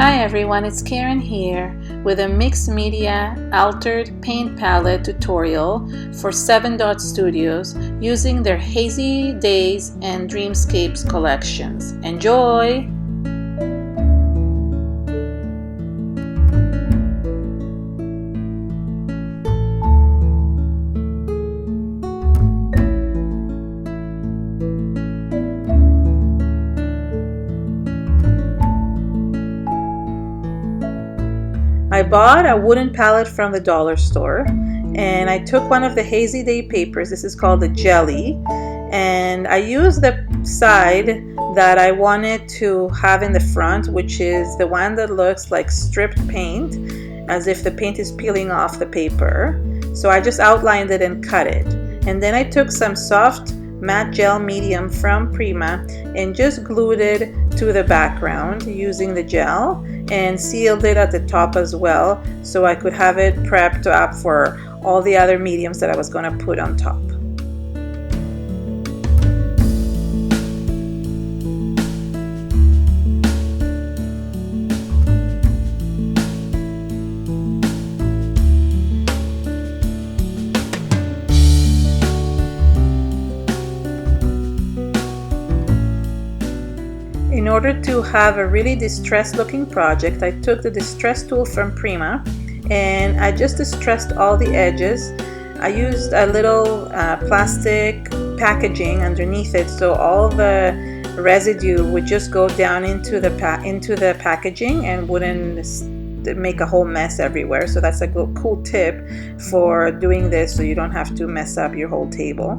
Hi everyone, it's Keren here with a mixed media altered paint palette tutorial for 7 Dot Studios using their Hazy Days and Dreamscapes collections. Enjoy! I bought a wooden palette from the dollar store and I took one of the Hazy Day papers. This is called the Jelly, and I used the side that I wanted to have in the front, which is the one that looks like stripped paint, as if the paint is peeling off the paper. So I just outlined it and cut it. And then I took some soft matte gel medium from Prima and just glued it to the background using the gel and sealed it at the top as well, so I could have it prepped up for all the other mediums that I was going to put on top. In order to have a really distressed looking project, I took the distress tool from Prima and I just distressed all the edges. I used a little plastic packaging underneath it, so all the residue would just go down into the packaging and wouldn't make a whole mess everywhere. So that's a cool tip for doing this, so you don't have to mess up your whole table.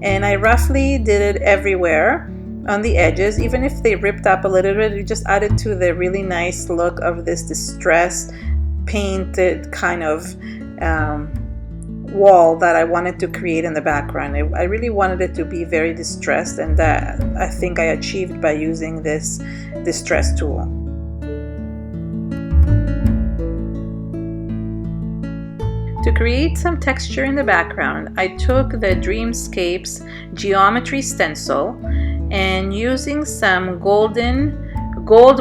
And I roughly did it everywhere on the edges. Even if they ripped up a little bit, it just added to the really nice look of this distressed painted kind of wall that I wanted to create in the background. I really wanted it to be very distressed, and that I think I achieved by using this distress tool. To create some texture in the background, I took the Dreamscapes geometry stencil and using some gold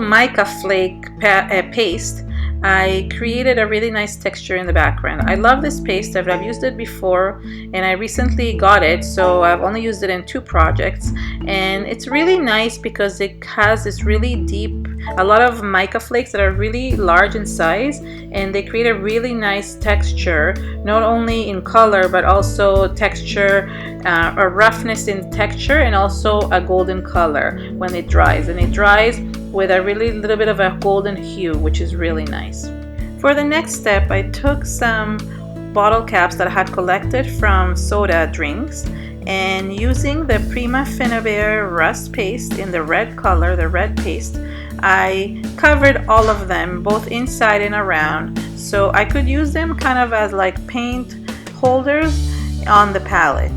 mica flake paste, I created a really nice texture in the background. I love this paste. I've used it before and I recently got it, so I've only used it in 2 projects, and it's really nice because it has this really deep, a lot of mica flakes that are really large in size, and they create a really nice texture, not only in color but also texture, a roughness in texture, and also a golden color when it dries. And it dries with a really little bit of a golden hue, which is really nice. For the next step, I took some bottle caps that I had collected from soda drinks, and using the Prima Finnabair rust paste in the red color, the red paste, I covered all of them, both inside and around, so I could use them kind of as like paint holders on the palette.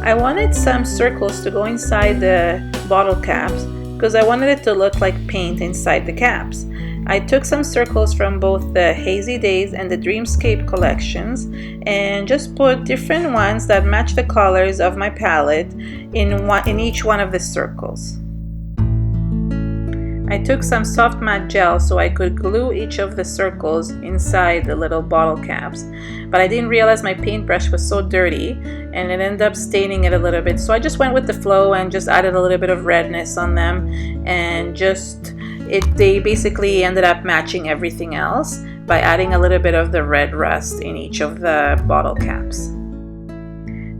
I wanted some circles to go inside the bottle caps because I wanted it to look like paint inside the caps. I took some circles from both the Hazy Days and the Dreamscape collections and just put different ones that match the colors of my palette in each one of the circles. I took some soft matte gel so I could glue each of the circles inside the little bottle caps, but I didn't realize my paintbrush was so dirty and it ended up staining it a little bit, so I just went with the flow and just added a little bit of redness on them, and they basically ended up matching everything else by adding a little bit of the red rust in each of the bottle caps.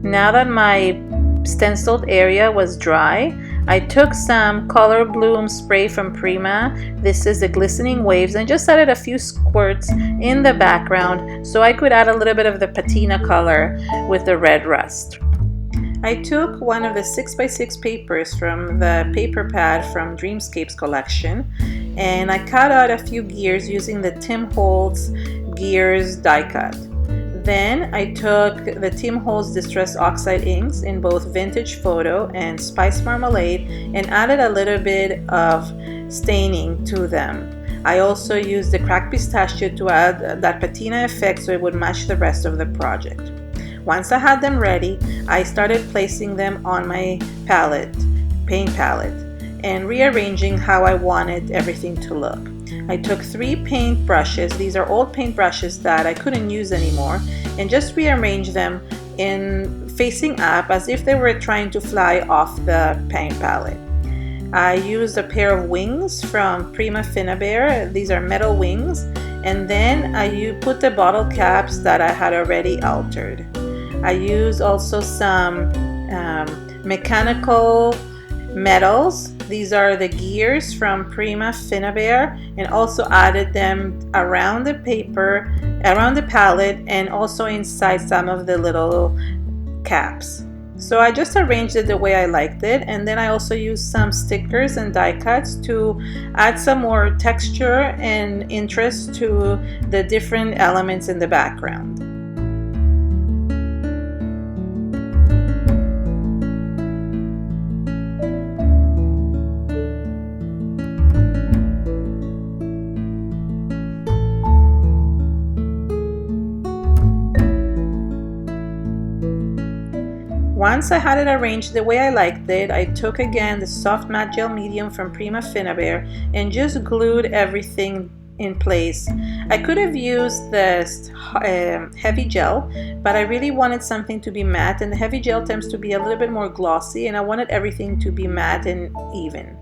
Now that my stenciled area was dry, I took some Color Bloom spray from Prima. This is the Glistening Waves, and just added a few squirts in the background so I could add a little bit of the Patina color with the red rust. I took one of the 6x6 papers from the paper pad from Dreamscapes collection, and I cut out a few gears using the Tim Holtz Gears die cut. Then I took the Tim Holtz Distress Oxide inks in both Vintage Photo and Spice Marmalade and added a little bit of staining to them. I also used the cracked pistachio to add that patina effect so it would match the rest of the project. Once I had them ready, I started placing them on my paint palette, and rearranging how I wanted everything to look. I took 3 paint brushes, these are old paint brushes that I couldn't use anymore, and just rearranged them in facing up as if they were trying to fly off the paint palette. I used a pair of wings from Prima Finnabair. These are metal wings, and then I put the bottle caps that I had already altered. I used also some mechanical metals. These are the gears from Prima Finnabair, and also added them around the paper, around the palette, and also inside some of the little caps. So I just arranged it the way I liked it, and then I also used some stickers and die cuts to add some more texture and interest to the different elements in the background. Once I had it arranged the way I liked it, I took again the soft matte gel medium from Prima Finnabair and just glued everything in place. I could have used this heavy gel, but I really wanted something to be matte, and the heavy gel tends to be a little bit more glossy, and I wanted everything to be matte and even.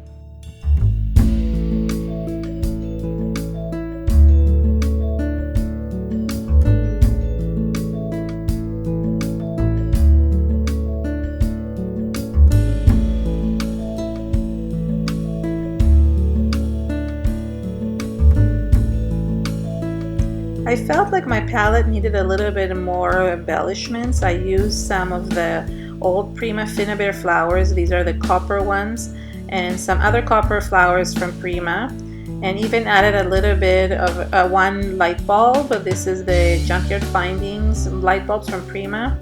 I felt like my palette needed a little bit more embellishments. I used some of the old Prima Finnabair flowers. These are the copper ones, and some other copper flowers from Prima, and even added a little bit of one light bulb. This is the Junkyard Findings light bulbs from Prima.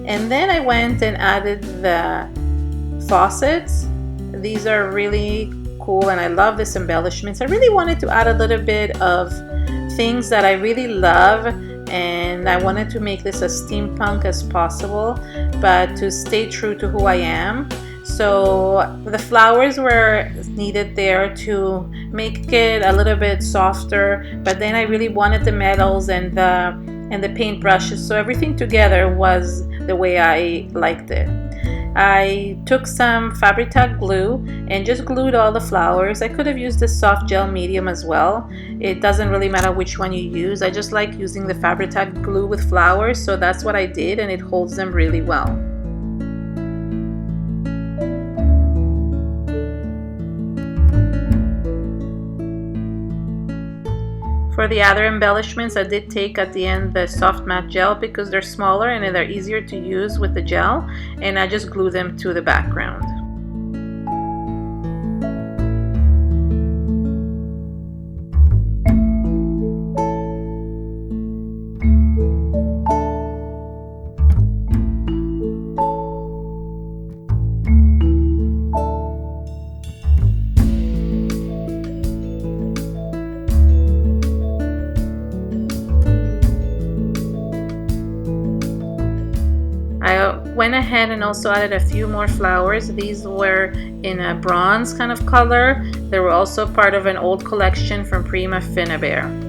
And then I went and added the faucets. These are really cool, and I love this embellishments. I really wanted to add a little bit of things that I really love, and I wanted to make this as steampunk as possible, but to stay true to who I am. So the flowers were needed there to make it a little bit softer, but then I really wanted the metals and the paint brushes, so everything together was the way I liked it. I took some Fabri-Tac glue and just glued all the flowers. I could have used the soft gel medium as well. It doesn't really matter which one you use. I just like using the Fabri-Tac glue with flowers, so that's what I did, and it holds them really well. For the other embellishments, I did take at the end the soft matte gel because they're smaller and they're easier to use with the gel, and I just glue them to the background. I went ahead and also added a few more flowers. These were in a bronze kind of color. They were also part of an old collection from Prima Finnabair.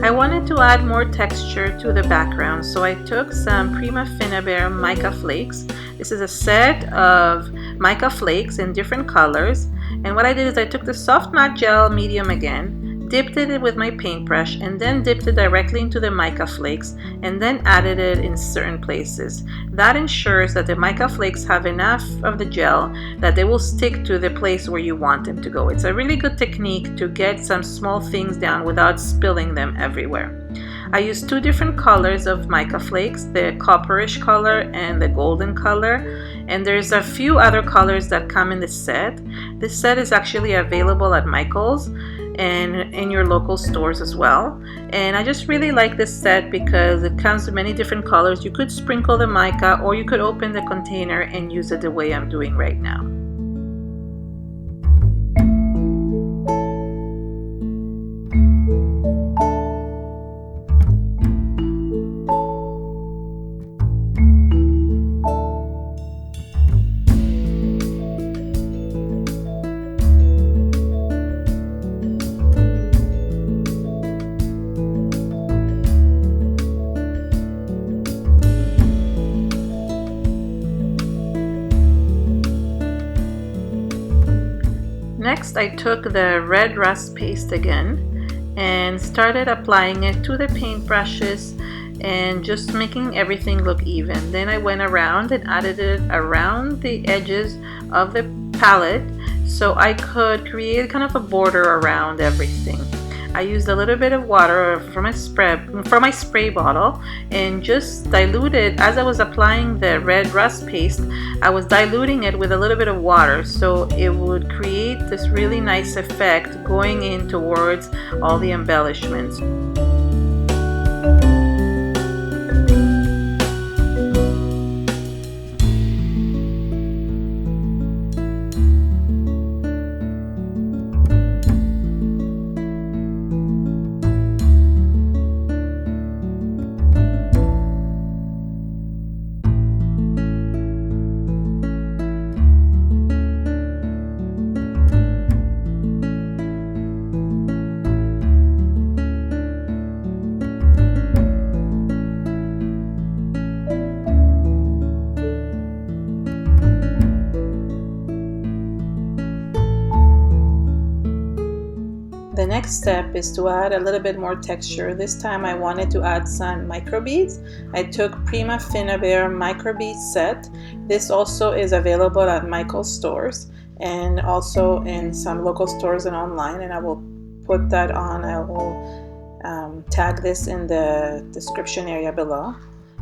I wanted to add more texture to the background, so I took some Prima Finnabair mica flakes. This is a set of mica flakes in different colors, and what I did is I took the soft matte gel medium again, dipped it with my paintbrush, and then dipped it directly into the mica flakes, and then added it in certain places. That ensures that the mica flakes have enough of the gel that they will stick to the place where you want them to go. It's a really good technique to get some small things down without spilling them everywhere. I used two different colors of mica flakes, the copperish color and the golden color, and there's a few other colors that come in the set. This set is actually available at Michael's and in your local stores as well. And I just really like this set because it comes in many different colors. You could sprinkle the mica, or you could open the container and use it the way I'm doing right now. Next, I took the red rust paste again and started applying it to the paintbrushes and just making everything look even. Then I went around and added it around the edges of the palette so I could create kind of a border around everything. I used a little bit of water from my spray bottle and just diluted. As I was applying the red rust paste, I was diluting it with a little bit of water so it would create this really nice effect going in towards all the embellishments. The next step is to add a little bit more texture. This time I wanted to add some microbeads. I took Prima Finnabair microbead set. This also is available at Michael's stores and also in some local stores and online, and I will put that on. I will tag this in the description area below.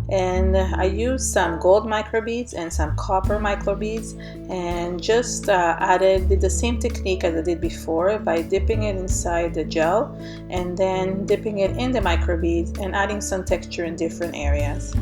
And I used some gold microbeads and some copper microbeads and just did the same technique as I did before by dipping it inside the gel and then dipping it in the microbeads and adding some texture in different areas.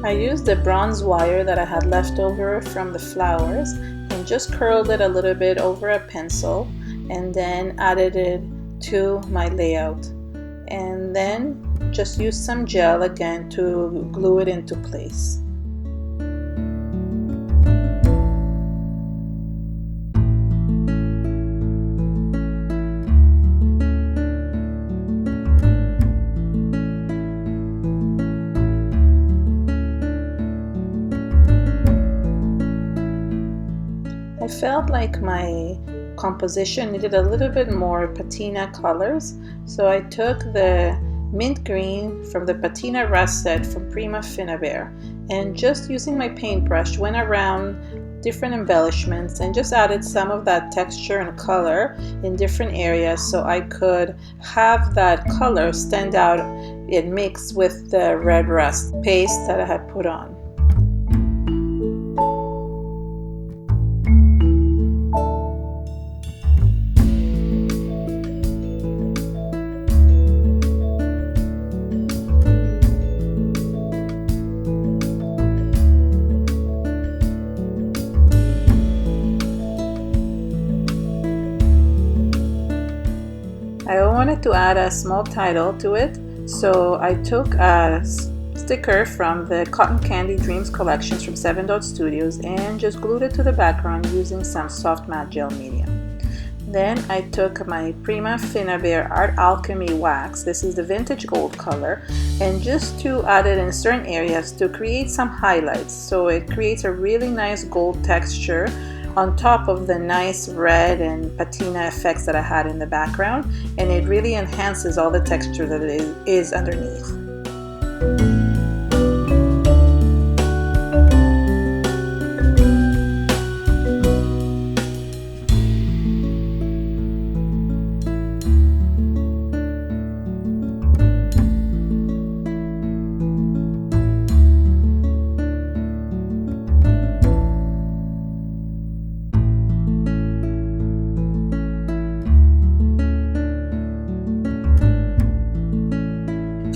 I used the bronze wire that I had left over from the flowers and just curled it a little bit over a pencil and then added it to my layout, and then just used some gel again to glue it into place. I felt like my composition needed a little bit more patina colors, so I took the mint green from the Patina rust set from Prima Finnabair and just using my paintbrush went around different embellishments and just added some of that texture and color in different areas so I could have that color stand out and mix with the red rust paste that I had put on. wanted to add a small title to it, so I took a sticker from the Cotton Candy Dreams collections from 7 Dot Studios and just glued it to the background using some soft matte gel medium. Then I took my Prima Finnabair Art Alchemy wax, this is the vintage gold color, and just to add it in certain areas to create some highlights, so it creates a really nice gold texture on top of the nice red and patina effects that I had in the background, and it really enhances all the texture that it is underneath.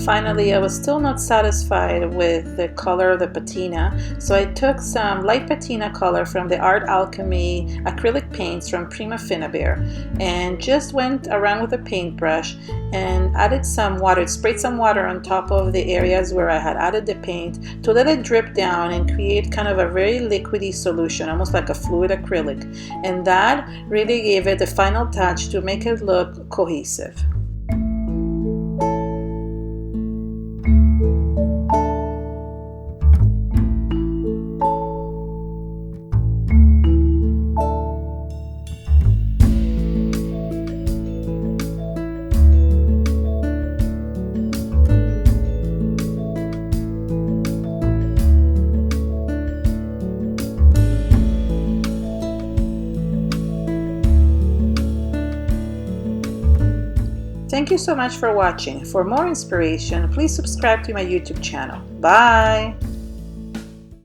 Finally, I was still not satisfied with the color of the patina, so I took some light patina color from the Art Alchemy acrylic paints from Prima Finnabair and just went around with a paintbrush and added some water, sprayed some water on top of the areas where I had added the paint to let it drip down and create kind of a very liquidy solution, almost like a fluid acrylic. And that really gave it the final touch to make it look cohesive. Thank you so much for watching. For more inspiration, please subscribe to my YouTube channel. Bye!